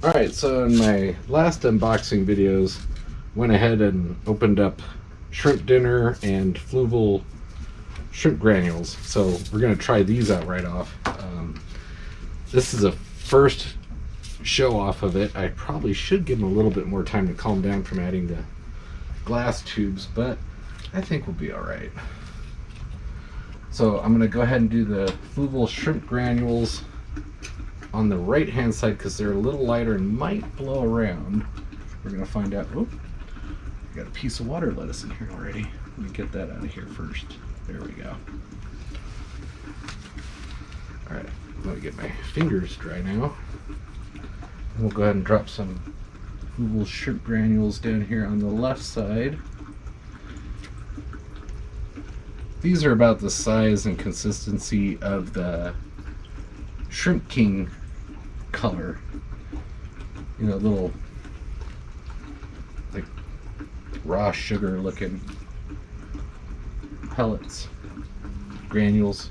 Alright, so in my last unboxing videos, went ahead and opened up Shrimp Dinner and Fluval Shrimp Granules. So we're going to try these out right off. This is a first show off of it. I probably should give them a little bit more time to calm down from adding the glass tubes, but I think we'll be alright. So I'm going to go ahead and do the Fluval Shrimp Granules on the right hand side because they're a little lighter and might blow around. We're going to find out. Oh, I got a piece of water lettuce in here already. Let me get that out of here first. There we go. Alright, let me get my fingers dry now. We'll go ahead and drop some Fluval Shrimp Granules down here on the left side. These are about the size and consistency of the Shrimp King color. You know, little like raw sugar looking pellets, granules.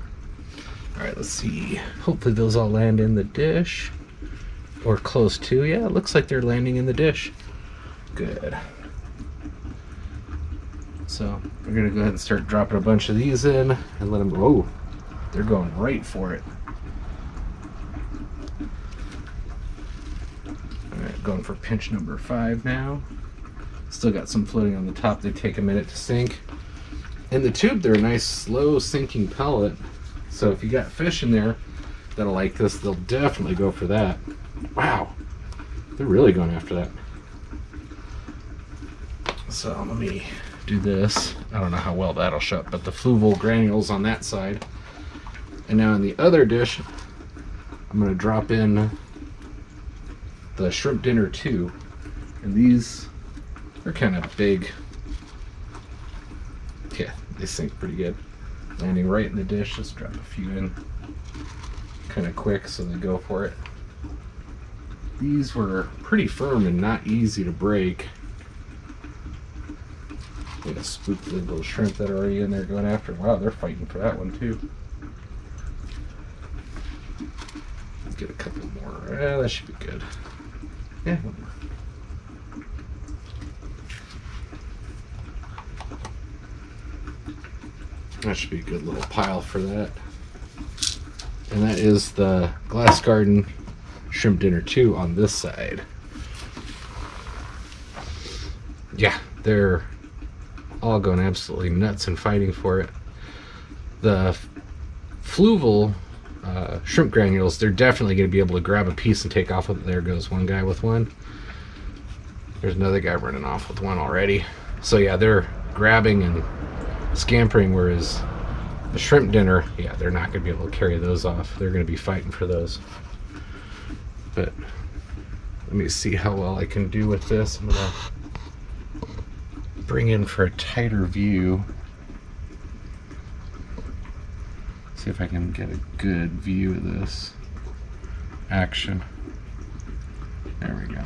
Alright, let's see. Hopefully those all land in the dish. Or close to. Yeah, it looks like they're landing in the dish. Good. So we're going to go ahead and start dropping a bunch of these in and let them go. Oh, they're going right for it. Alright, going for pinch number 5 now. Still got some floating on the top. They take a minute to sink. In the tube, they're a nice slow sinking pellet. So if you got fish in there that'll like this, they'll definitely go for that. Wow, they're really going after that. So let me do this. I don't know how well that'll show up, but the Fluval Granules on that side. And now in the other dish, I'm going to drop in the Shrimp Dinner 2. And these are kind of big. Yeah, they sink pretty good. Landing right in the dish. Just drop a few in kind of quick so they go for it. These were pretty firm and not easy to break. Look at spook the little shrimp that are already in there going after. Wow, they're fighting for that one too. Let's get a couple more. That should be good. Yeah, one more. That should be a good little pile for that. And that is the GlasGarten Shrimp Dinner 2 on this side. Yeah, they're all going absolutely nuts and fighting for it. The Fluval Shrimp Granules, they're definitely going to be able to grab a piece and take off with it. There goes one guy with one. There's another guy running off with one already. So yeah, they're grabbing and scampering, whereas the Shrimp Dinner, yeah, they're not going to be able to carry those off. They're going to be fighting for those. But let me see how well I can do with this. I'm going to bring in for a tighter view. See if I can get a good view of this action. There we go.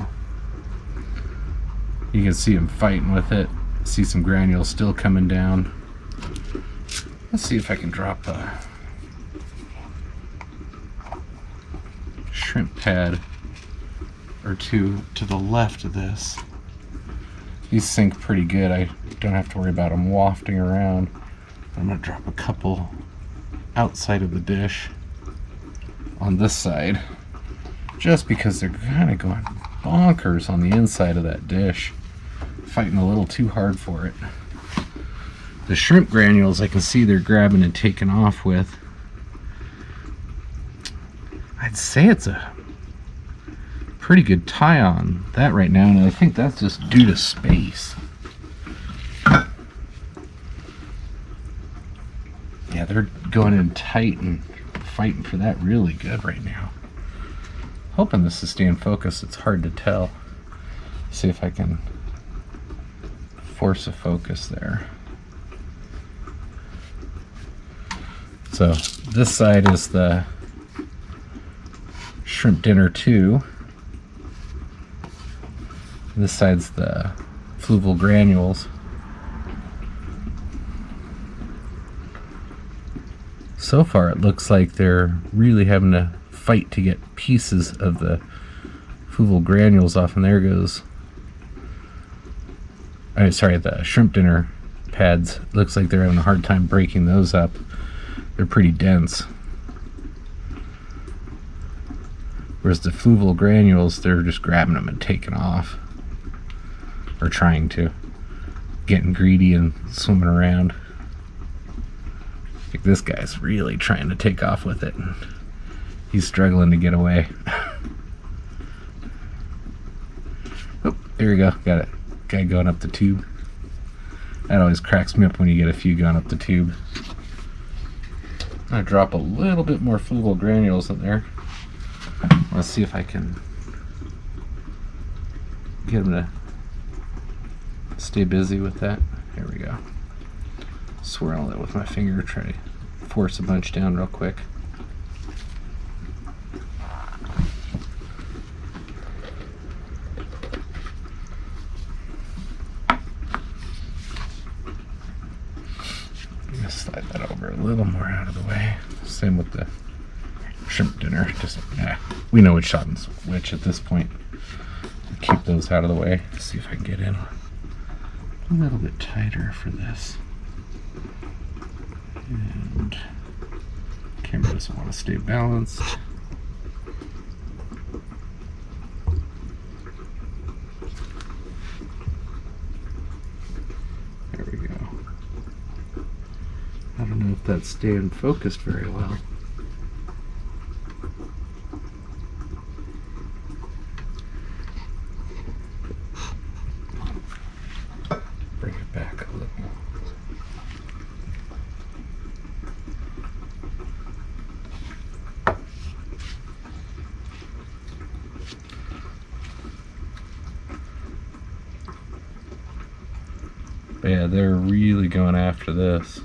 You can see him fighting with it. See some granules still coming down. Let's see if I can drop a shrimp pad or two to the left of this. These sink pretty good. I don't have to worry about them wafting around. I'm going to drop a couple outside of the dish on this side, just because they're kind of going bonkers on the inside of that dish, fighting a little too hard for it. The shrimp granules, I can see they're grabbing and taking off with. I'd say it's a pretty good tie on that right now, and I think that's just due to space. Yeah, they're going in tight and fighting for that really good right now. Hoping this is staying focused. It's hard to tell. See if I can force a focus there. So this side is the Shrimp Dinner 2. This side's the Fluval Granules. So far it looks like they're really having to fight to get pieces of the Fluval Granules off, and there goes. Sorry, the shrimp dinner pads. Looks like they're having a hard time breaking those up. They're pretty dense. Whereas the Fluval Granules, they're just grabbing them and taking off. Or trying to. Getting greedy and swimming around. I think this guy's really trying to take off with it. He's struggling to get away. Oh, there you go. Got it. Guy going up the tube. That always cracks me up when you get a few going up the tube. I'm gonna drop a little bit more Fluval Granules in there. Let's see if I can get him to stay busy with that. Here we go. Swirl it with my finger, try to force a bunch down real quick. Slide that over a little more out of the way. Same with the shrimp dinner. Just we know which shot's which at this point. Keep those out of the way. See if I can get in a little bit tighter for this. And camera doesn't want to stay balanced. There we go. I don't know if that's staying focused very well. Bring it back a little. But yeah, they're really going after this.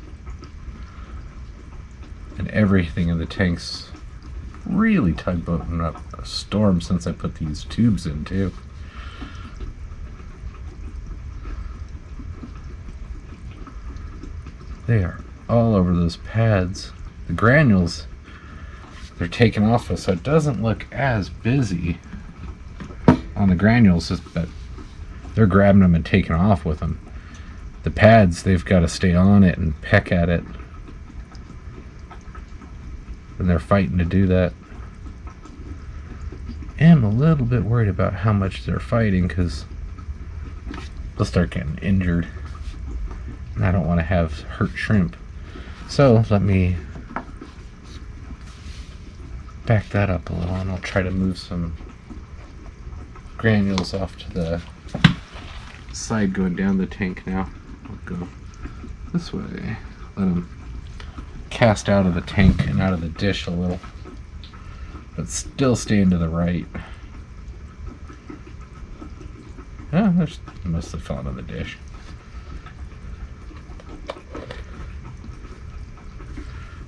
And everything in the tank's really tugboating up a storm since I put these tubes in too. They are all over those pads. The granules, they're taking off us, so it doesn't look as busy on the granules, but they're grabbing them and taking off with them. The pads, they've got to stay on it and peck at it. And they're fighting to do that. I'm a little bit worried about how much they're fighting because they'll start getting injured. And I don't want to have hurt shrimp. So let me back that up a little and I'll try to move some granules off to the side going down the tank now. I'll go this way. Let them cast out of the tank and out of the dish a little, but still staying to the right. Oh, there's must have fallen in the dish.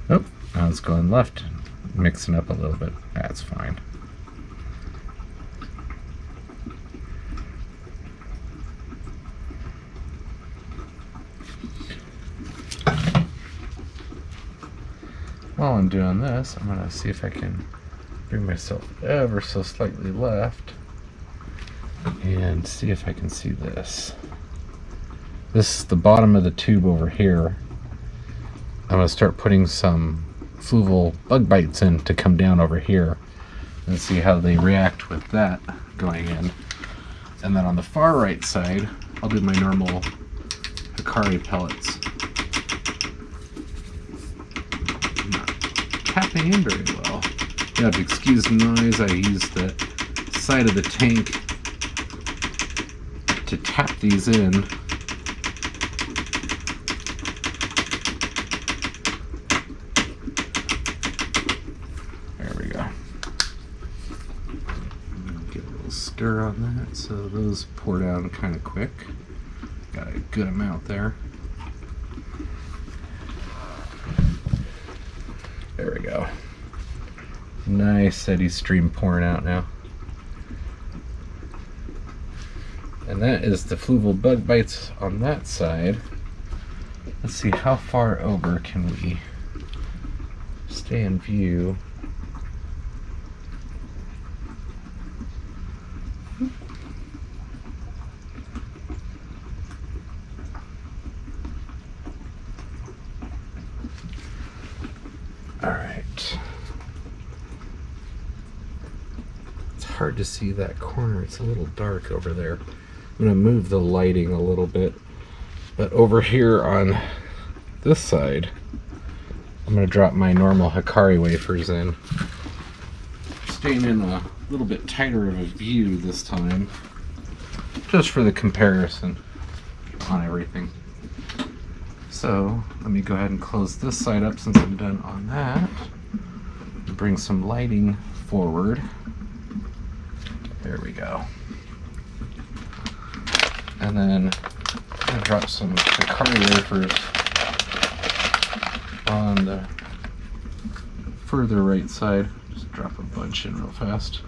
Oh, now it's going left, mixing up a little bit. That's fine. While I'm doing this, I'm going to see if I can bring myself ever so slightly left and see if I can see this. This is the bottom of the tube over here. I'm going to start putting some Fluval bug bites in to come down over here and see how they react with that going in. And then on the far right side, I'll do my normal Hikari pellets. Tapping in very well. You have to excuse the noise. I use the side of the tank to tap these in. There we go. Get a little stir on that so those pour down kind of quick. Got a good amount there. There we go. Nice steady stream pouring out now. And that is the Fluval bug bites on that side. Let's see, how far over can we stay in view? hard to see that corner. It's a little dark over there. I'm going to move the lighting a little bit. But over here on this side, I'm going to drop my normal Hikari wafers in. Staying in a little bit tighter of a view this time, just for the comparison on everything. So let me go ahead and close this side up since I'm done on that. Bring some lighting forward. There we go. And then I'm going to drop some Hikari wafers on the further right side. Just drop a bunch in real fast.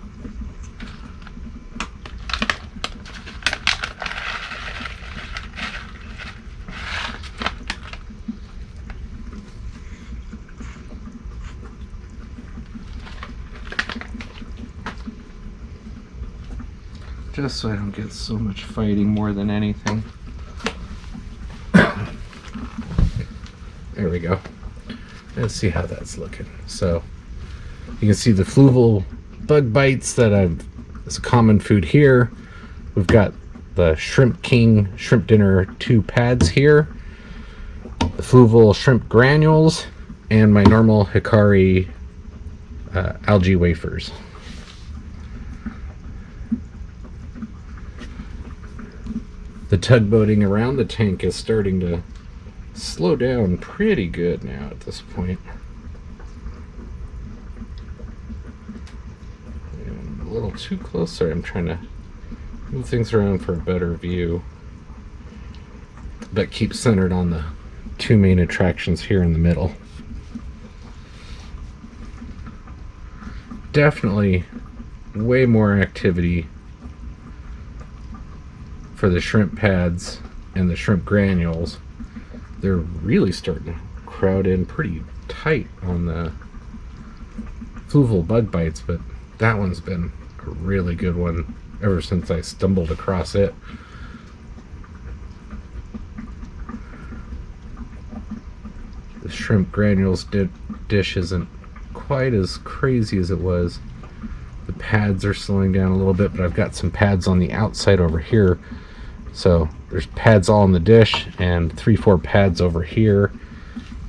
Just so I don't get so much fighting more than anything. There we go. Let's see how that's looking. So you can see the Fluval bug bites that it's a common food here. We've got the Shrimp King Shrimp Dinner 2 pads here, the Fluval Shrimp Grannules, and my normal Hikari algae wafers. The tugboating around the tank is starting to slow down pretty good now at this point. And a little too close. Sorry, I'm trying to move things around for a better view, but keep centered on the two main attractions here in the middle. Definitely way more activity for the shrimp pads and the shrimp granules. They're really starting to crowd in pretty tight on the Fluval bug bites, but that one's been a really good one ever since I stumbled across it. The shrimp granules dish isn't quite as crazy as it was. The pads are slowing down a little bit, but I've got some pads on the outside over here. So there's pads all in the dish and 3-4 pads over here.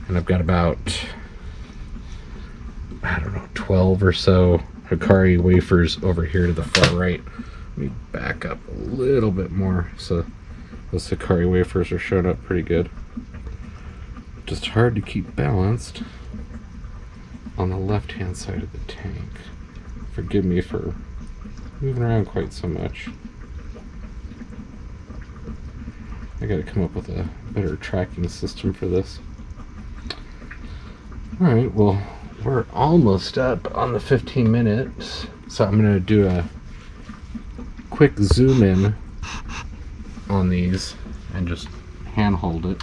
And I've got about, I don't know, 12 or so Hikari wafers over here to the far right. Let me back up a little bit more so those Hikari wafers are showing up pretty good. Just hard to keep balanced on the left hand side of the tank. Forgive me for moving around quite so much. I gotta come up with a better tracking system for this. Alright, well, we're almost up on the 15 minutes, so I'm gonna do a quick zoom in on these and just hand hold it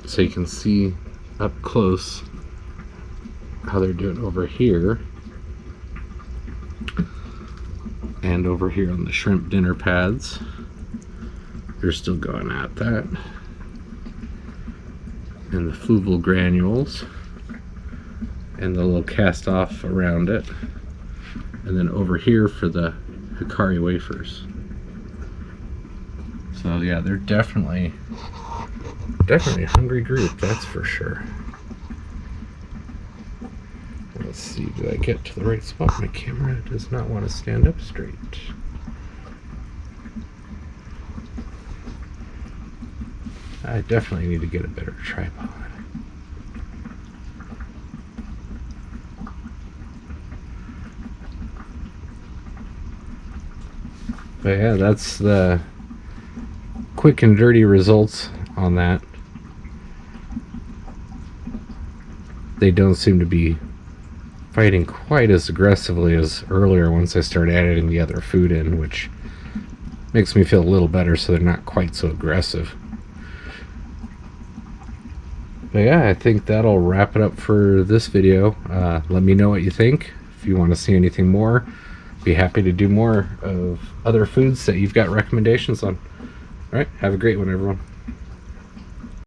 so you can see up close how they're doing over here and over here on the shrimp dinner pads. They're still going at that. And the Fluval granules and the little cast off around it. And then over here for the Hikari wafers. So yeah, they're definitely a hungry group, that's for sure. Let's see, did I get to the right spot? My camera does not want to stand up straight. I definitely need to get a better tripod. But yeah, that's the quick and dirty results on that. They don't seem to be fighting quite as aggressively as earlier once I started adding the other food in, which makes me feel a little better so they're not quite so aggressive. But yeah, I think that'll wrap it up for this video. Let me know what you think. If you want to see anything more, be happy to do more of other foods that you've got recommendations on. Alright, have a great one, everyone.